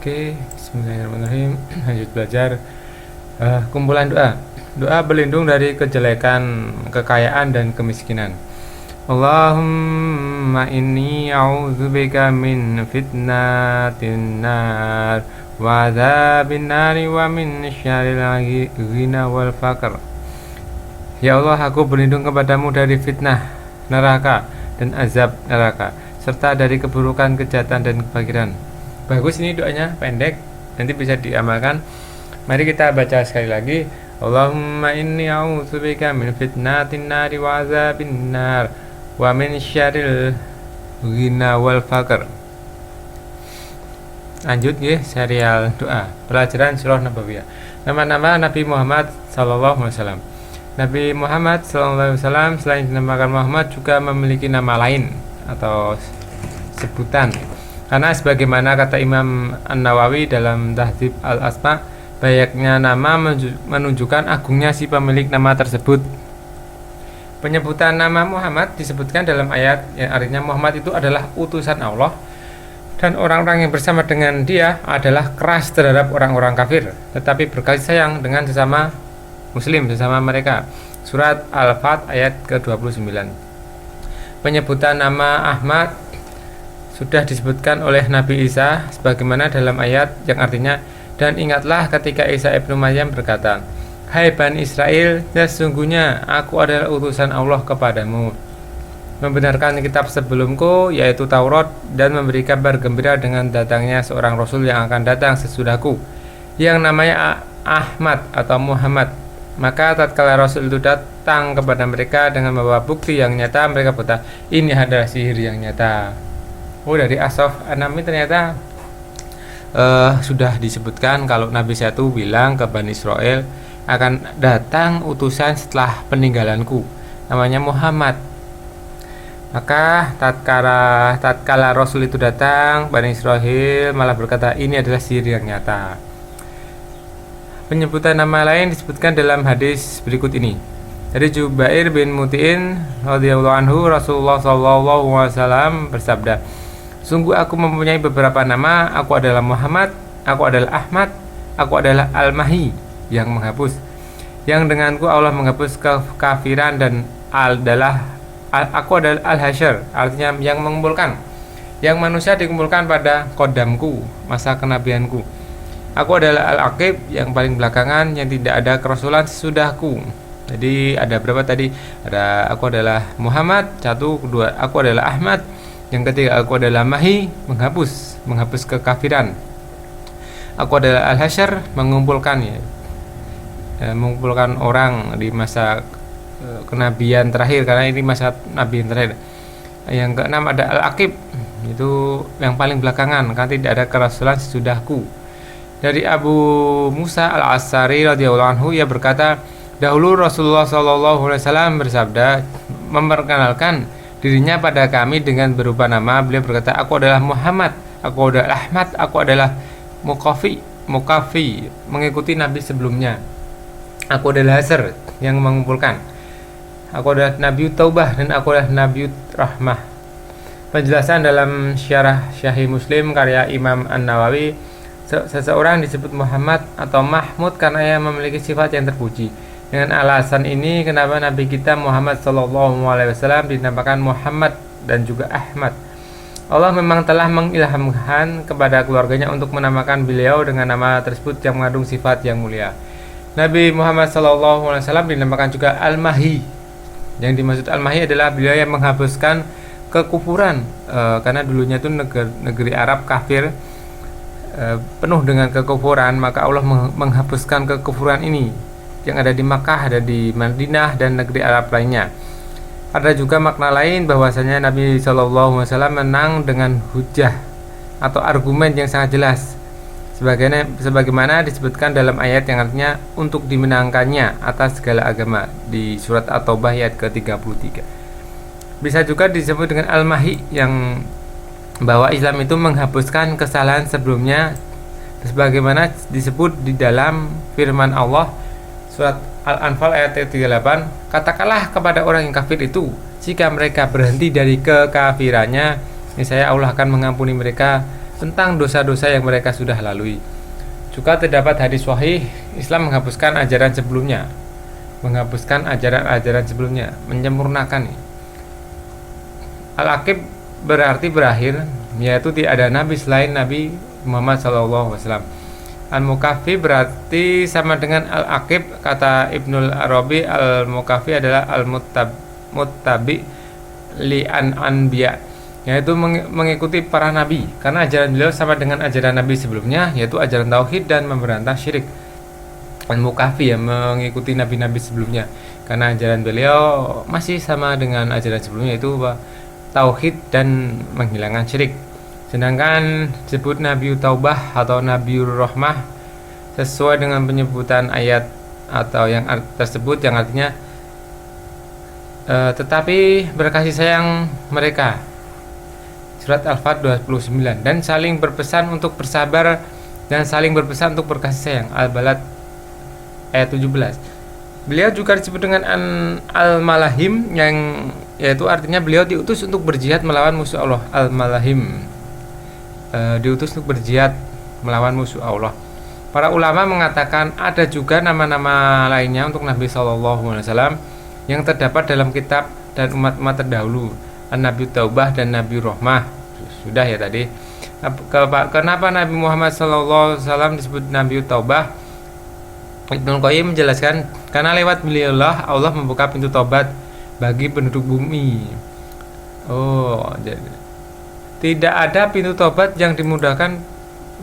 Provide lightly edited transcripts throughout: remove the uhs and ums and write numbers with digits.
Oke, bismillahirrahmanirrahim. Lanjut belajar kumpulan doa. Doa berlindung dari kejelekan, kekayaan dan kemiskinan. Allahumma inni a'udzubika min fitnatin nar wa adzabin nari wa min syarril ghina wal faqr. Ya Allah, aku berlindung kepadamu dari fitnah neraka dan azab neraka, serta dari keburukan, kejahatan dan kefakiran. Bagus, ini doanya pendek, nanti bisa diamalkan. Mari kita baca sekali lagi. Allahumma inni a'udzubika min fitnatin nari wa azabin nar wa min syarril ghina wal faqr. Lanjut ya, serial doa pelajaran surah Nabawiyah. Nama-nama Nabi Muhammad sallallahu alaihi wasallam. Nabi Muhammad sallallahu alaihi wasallam selain dinamakan Muhammad juga memiliki nama lain atau sebutan. Karena sebagaimana kata Imam An-Nawawi dalam Tahdzib Al-Asma, banyaknya nama menunjukkan agungnya si pemilik nama tersebut. Penyebutan nama Muhammad disebutkan dalam ayat yang artinya Muhammad itu adalah utusan Allah, dan orang-orang yang bersama dengan dia adalah keras terhadap orang-orang kafir, tetapi berkasih sayang dengan sesama muslim, sesama mereka. Surat Al-Fat ayat ke-29. Penyebutan nama Ahmad sudah disebutkan oleh Nabi Isa sebagaimana dalam ayat yang artinya, dan ingatlah ketika Isa ibnu Maryam berkata, hai Bani Israel, sesungguhnya aku adalah utusan Allah kepadamu, membenarkan kitab sebelumku yaitu Taurat, dan memberi kabar gembira dengan datangnya seorang Rasul yang akan datang sesudahku yang namanya Ahmad atau Muhammad. Maka tatkala Rasul itu datang kepada mereka dengan membawa bukti yang nyata, mereka berkata, ini adalah sihir yang nyata. Dari As-Saff 6 ini ternyata sudah disebutkan kalau Nabi satu bilang ke Bani Israel, akan datang utusan setelah peninggalanku, namanya Muhammad. Maka tatkala Rasul itu datang, Bani Israel malah berkata, ini adalah sihir yang nyata. Penyebutan nama lain disebutkan dalam hadis berikut ini. Dari Jubair bin Mut'in radhiyallahu anhu, Rasulullah sallallahu alaihi wasallam bersabda, sungguh aku mempunyai beberapa nama. Aku adalah Muhammad, aku adalah Ahmad, aku adalah Al-Mahi, yang menghapus, yang denganku Allah menghapus kekafiran, dan aku adalah Al-Hasyr, artinya yang mengumpulkan, yang manusia dikumpulkan pada kodamku, masa kenabianku. Aku adalah Al-Aqib, yang paling belakangan, yang tidak ada kerasulan sesudahku. Jadi ada berapa tadi? Ada aku adalah Muhammad, satu, kedua aku adalah Ahmad, yang ketiga aku adalah Mahi, menghapus kekafiran. Aku adalah Al-Hasyr, mengumpulkan mengumpulkan orang di masa kenabian terakhir, karena ini masa nabi yang terakhir. Yang keenam ada Al-Aqib, itu yang paling belakangan, karena tidak ada kerasulan sesudahku. Dari Abu Musa Al-Asy'ari radhiyallahu anhu, ia berkata, dahulu Rasulullah sallallahu alaihi wasallam bersabda, memperkenalkan dirinya pada kami dengan berupa nama. Beliau berkata, aku adalah Muhammad, aku adalah Ahmad, aku adalah Mukafi, mengikuti nabi sebelumnya. Aku adalah Hasyr, yang mengumpulkan. Aku adalah Nabi Taubah, dan aku adalah Nabi Rahmah. Penjelasan dalam Syarah Sahih Muslim karya Imam An-Nawawi, seseorang disebut Muhammad atau Mahmud karena ia memiliki sifat yang terpuji. Dengan alasan ini, kenapa Nabi kita Muhammad sallallahu alaihi wasallam dinamakan Muhammad dan juga Ahmad. Allah memang telah mengilhamkan kepada keluarganya untuk menamakan beliau dengan nama tersebut yang mengandung sifat yang mulia. Nabi Muhammad sallallahu alaihi wasallam dinamakan juga Al-Mahi. Yang dimaksud Al-Mahi adalah beliau yang menghapuskan kekufuran, karena dulunya itu negeri Arab kafir, penuh dengan kekufuran, maka Allah menghapuskan kekufuran ini yang ada di Makkah, ada di Madinah dan negeri Arab lainnya. Ada juga makna lain bahwasanya Nabi Shallallahu Alaihi Wasallam menang dengan hujah atau argumen yang sangat jelas, sebagaimana disebutkan dalam ayat yang artinya untuk dimenangkannya atas segala agama di surat At-Taubah ayat ke-33. Bisa juga disebut dengan Al-Mahi, yang bahwa Islam itu menghapuskan kesalahan sebelumnya, sebagaimana disebut di dalam firman Allah surat Al-Anfal ayat 38, katakanlah kepada orang yang kafir itu, jika mereka berhenti dari kekafirannya, niscaya Allah akan mengampuni mereka tentang dosa-dosa yang mereka sudah lalui. Juga terdapat hadis sahih, Islam menghapuskan ajaran sebelumnya, menyempurnakan. Al-Aqib berarti berakhir, yaitu tidak ada nabi selain Nabi Muhammad SAW. Al-Mukafi berarti sama dengan Al-Aqib. Kata Ibnul Arabi, Al-Mukafi adalah Al-Muttabi li'an anbiya, yaitu mengikuti para nabi, karena ajaran beliau sama dengan ajaran nabi sebelumnya, yaitu ajaran tauhid dan memberantas syirik. Al-Mukafi ya, mengikuti nabi-nabi sebelumnya, karena ajaran beliau masih sama dengan ajaran sebelumnya, yaitu tauhid dan menghilangkan syirik. Sedangkan disebut Nabi Taubah atau Nabiur Rahmah sesuai dengan penyebutan ayat atau yang tersebut, yang artinya tetapi berkasih sayang mereka, surat Al-Fat 29, dan saling berpesan untuk bersabar dan saling berpesan untuk berkasih sayang, Al-Balad ayat 17. Beliau juga disebut dengan Al-Malahim, yang yaitu artinya beliau diutus untuk berjihad melawan musuh Allah. Al-Malahim, diutus untuk berjihad melawan musuh Allah. Para ulama mengatakan ada juga nama-nama lainnya untuk Nabi SAW yang terdapat dalam kitab dan umat-umat terdahulu, Nabi Taubah dan Nabi Rahmah. Sudah ya tadi. Kenapa Nabi Muhammad SAW disebut Nabi Taubah? Ibnu Qayyim menjelaskan, karena lewat beliaulah Allah membuka pintu taubat bagi penduduk bumi. Jadi tidak ada pintu taubat yang dimudahkan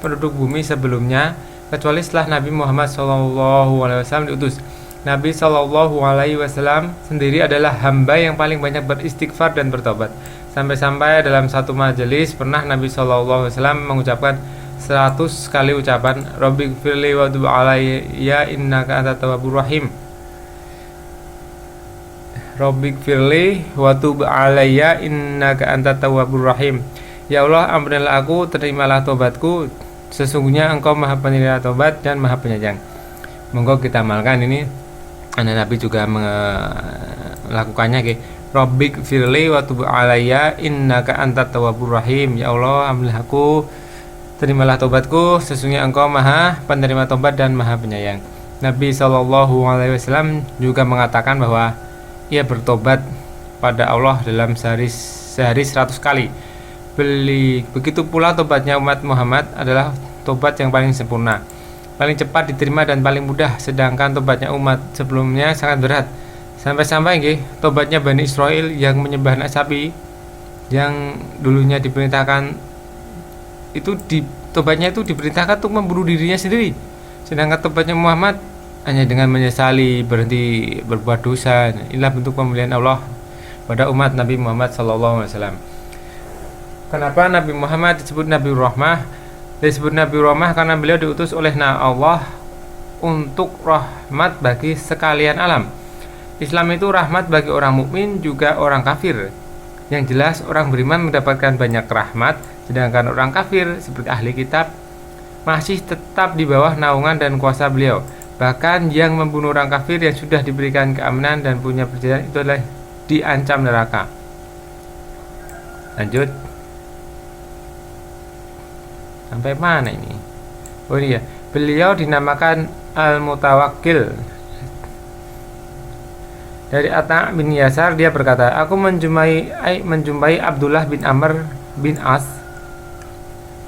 penduduk bumi sebelumnya kecuali setelah Nabi Muhammad SAW diutus. Nabi SAW sendiri adalah hamba yang paling banyak beristighfar dan bertobat. Sampai-sampai dalam satu majelis pernah Nabi SAW mengucapkan 100 kali ucapan Rabbighfirli wa tub alayya innaka antat tawwabur rahim. Rabbighfirli wa tub alayya innaka antat tawwabur rahim. Ya Allah, ampunilah aku, terimalah tobatku, sesungguhnya Engkau Maha Penerima Tobat dan Maha Penyayang. Monggo kita amalkan ini. Nabi juga melakukannya. Rabbighfirli wa tub alayya innaka antat tawwabur rahim. Ya Allah, ampunilah aku, terimalah tobatku, sesungguhnya Engkau Maha Penerima Tobat dan Maha Penyayang. Nabi SAW juga mengatakan bahwa ia bertobat pada Allah dalam sehari 100 kali. Begitu pula tobatnya umat Muhammad adalah tobat yang paling sempurna, paling cepat diterima dan paling mudah. Sedangkan tobatnya umat sebelumnya sangat berat. Sampai-sampai tobatnya Bani Israel yang menyembah anak sapi, yang dulunya diperintahkan tobatnya itu diperintahkan untuk membunuh dirinya sendiri. Sedangkan tobatnya Muhammad hanya dengan menyesali, berhenti berbuat dosa. Inilah bentuk pemberian Allah pada umat Nabi Muhammad SAW. Kenapa Nabi Muhammad disebut Nabi Rahmah? Disebut Nabi Rahmah karena beliau diutus oleh Allah untuk rahmat bagi sekalian alam. Islam itu rahmat bagi orang mukmin juga orang kafir. Yang jelas orang beriman mendapatkan banyak rahmat, sedangkan orang kafir seperti ahli kitab masih tetap di bawah naungan dan kuasa beliau. Bahkan yang membunuh orang kafir yang sudah diberikan keamanan dan punya perjanjian itu adalah diancam neraka. Lanjut. Sampai mana ini? Oh iya, beliau dinamakan Al-Mutawakkil. Dari Atta bin Yasar, dia berkata, aku menjumpai Abdullah bin Amr bin As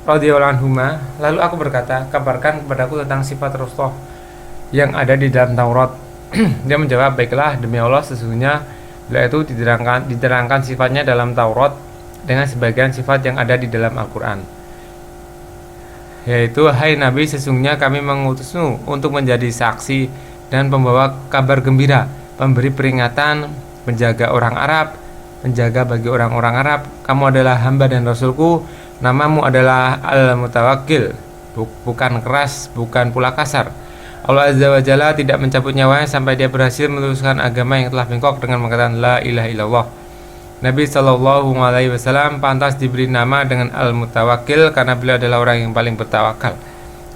radhiyallahu anhuma, lalu aku berkata, kabarkan kepadaku tentang sifat Rasulullah yang ada di dalam Taurat. Dia menjawab, baiklah, demi Allah, sesungguhnya beliau itu diterangkan sifatnya dalam Taurat dengan sebagian sifat yang ada di dalam Al-Quran, yaitu, hai Nabi, sesungguhnya kami mengutusmu untuk menjadi saksi dan pembawa kabar gembira, pemberi peringatan, penjaga orang Arab, penjaga bagi orang-orang Arab. Kamu adalah hamba dan Rasulku, namamu adalah Al-Mutawakkil, bukan keras, bukan pula kasar. Allah Azza wa Jalla tidak mencabut nyawanya sampai dia berhasil meluruskan agama yang telah bengkok dengan mengatakan la ilaha illallah. Nabi SAW pantas diberi nama dengan Al-Mutawakkil karena beliau adalah orang yang paling bertawakal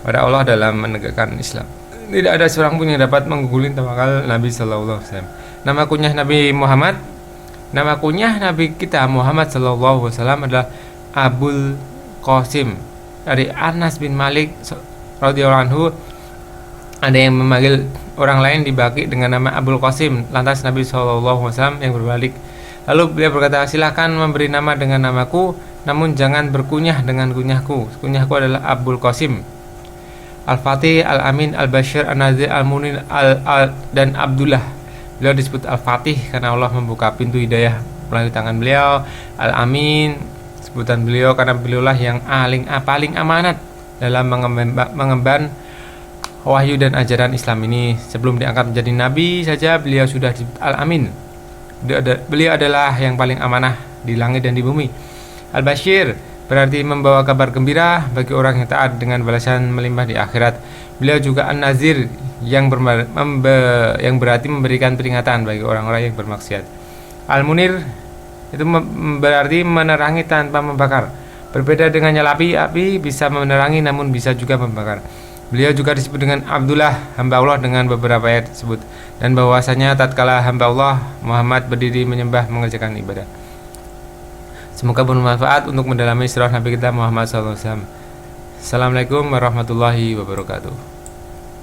pada Allah dalam menegakkan Islam. Tidak ada seorang pun yang dapat menggugulin tawakal Nabi SAW. Nama kunyah Nabi Muhammad, nama kunyah Nabi kita Muhammad SAW adalah Abul Qasim. dari Anas bin Malik radhiyallahu anhu, ada yang memanggil orang lain di Baqi dengan nama Abul Qasim. Lantas Nabi SAW yang berbalik. Lalu beliau berkata, silakan memberi nama dengan namaku, namun jangan berkunyah dengan kunyahku. Kunyahku adalah Abul Qasim. Al-Fatih, Al-Amin, Al-Bashir, An-Nazir, Al-Munir, dan Abdullah. Beliau disebut Al-Fatih karena Allah membuka pintu hidayah melalui tangan beliau. Al-Amin, sebutan beliau karena beliaulah yang paling amanat dalam mengemban wahyu dan ajaran Islam ini. Sebelum diangkat menjadi nabi saja beliau sudah disebut Al-Amin. Beliau adalah yang paling amanah di langit dan di bumi. Al-Bashir berarti membawa kabar gembira bagi orang yang taat dengan balasan melimpah di akhirat. Beliau juga An-Nazir yang berarti memberikan peringatan bagi orang-orang yang bermaksiat. Al-Munir itu berarti menerangi tanpa membakar. Berbeda dengan nyala api bisa menerangi namun bisa juga membakar. Beliau juga disebut dengan Abdullah, hamba Allah dengan beberapa ayat tersebut, dan bahwasanya tatkala hamba Allah Muhammad berdiri menyembah mengerjakan ibadah. Semoga bermanfaat untuk mendalami sirah Nabi kita Muhammad SAW. Assalamualaikum warahmatullahi wabarakatuh.